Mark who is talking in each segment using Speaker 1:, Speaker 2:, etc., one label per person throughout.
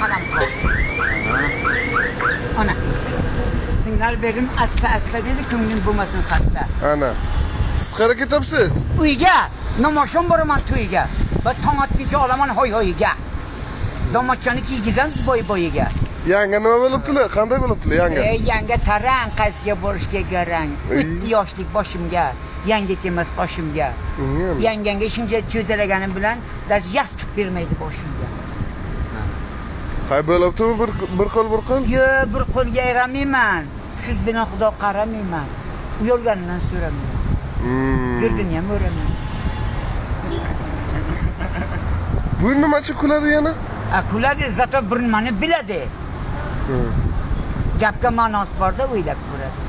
Speaker 1: qadam qo'y. Ana. Signal berim asta dedi, ko'ngling bo'lmasin xasta.
Speaker 2: Ana. Siz qayerga ketyapsiz?
Speaker 1: Uyga, namoshon boraman to'yga. Va tong otguncha olaman hoy-hoyiga. Domochchani kiygizamiz bo'y-bo'yiga.
Speaker 2: Yanga nima bo'libdilar? Qanday bo'libdilar yanga?
Speaker 1: Yanga tarang, qaysiga borishga garang. O'tdi yoshlik boshimga, yanga kelmas qoshimga. Yanganga shuncha cho'dalaganim bilan daz yastic bermaydi boshimga.
Speaker 2: Qay bo'libdimi bir qo'l?
Speaker 1: Yo, bir qo'lga ayramayman. Siz bilan Xudo qaramayman. Uyolganimdan so'ramayman. Girdin ham o'raman.
Speaker 2: Bu nimachi kuladi yana?
Speaker 1: Kuladi, zato bir nimani biladi. Gapga ma'nosi borda o'ylab ko'radi.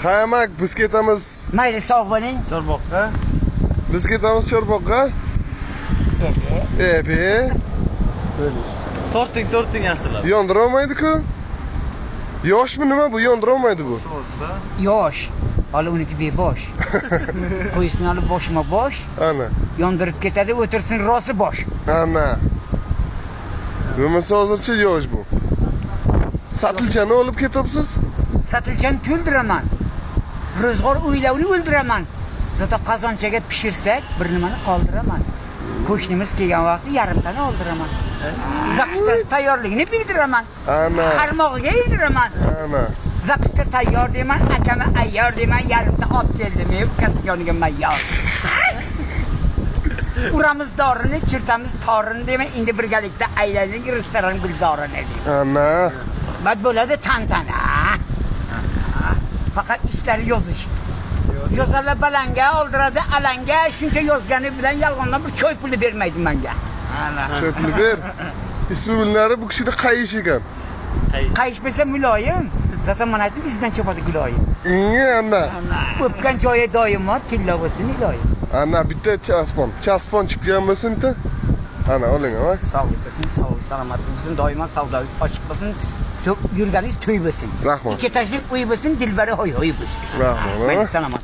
Speaker 2: Qayamak, biz ketamiz.
Speaker 1: Mayli, sog' bo'ling.
Speaker 3: Chorboqqa.
Speaker 2: Biz ketamiz Chorboqqa. Ebe.
Speaker 3: Torting yaxshilab.
Speaker 2: Yondira olmaydi-ku. Yoshmi nima bu? Yondira olmaydi bu.
Speaker 1: Yosh. Hali uniki bebosh. Qo'ysin olib boshma bosh.
Speaker 2: Ana.
Speaker 1: Yondirib ketadi, o'tirsin rosi bosh.
Speaker 2: Ana. Bo'lmasa hozircha yosh bu. Satilchani olib ketyapsiz?
Speaker 1: Satilchani to'ldiraman. Ro'zg'or o'ylavni o'ldiraman. Zato qozonchaga pishirsak, bir nimani qoldiraman. Qo'shnimiz kelgan vaqtda yarimtani oldiraman. Zapisda tayyorligini bildiraman.
Speaker 2: Ana.
Speaker 1: Qarmog'iga yildiraman.
Speaker 2: Ana.
Speaker 1: Zapisda tayyor deyman, akama ayyor deyman, yarimta olib keldim, ukasining yoniga mayyor. Uramiz dorini, chirtamiz torini deyman, endi birgalikda aylanib restoran gulzorini deyman.
Speaker 2: Ana.
Speaker 1: Bad bo'ladi tantana. Faqat ishlari yozish. Yozarlar balanga oldiradi, alanga, shuncha yozgani bilan yolg'ondan bir choy puli bermaydi menga.
Speaker 2: Choy puli ber. Ismi bilinari bu kishida qayish ekan.
Speaker 1: Qayish bo'lsa muloyim. Zato mana aytib bizdan chopadi guloyim.
Speaker 2: Ana.
Speaker 1: O'pgan joyi doimo tilla bo'lsin iloyim.
Speaker 2: Ana bitta chaspon chiqqan bo'lsin-da. Ana oling, ha.
Speaker 1: Sog'lik bo'lsin, sog' salomat bo'lsin, doimo savdoingiz ochiq bo'lsin, yurganingiz to'y bo'lsin.
Speaker 2: Rahmat.
Speaker 1: Ikki tashlik uy bo'lsin, dilbari hoy-hoy bo'lsin.
Speaker 2: Rahmat.
Speaker 1: Salomat.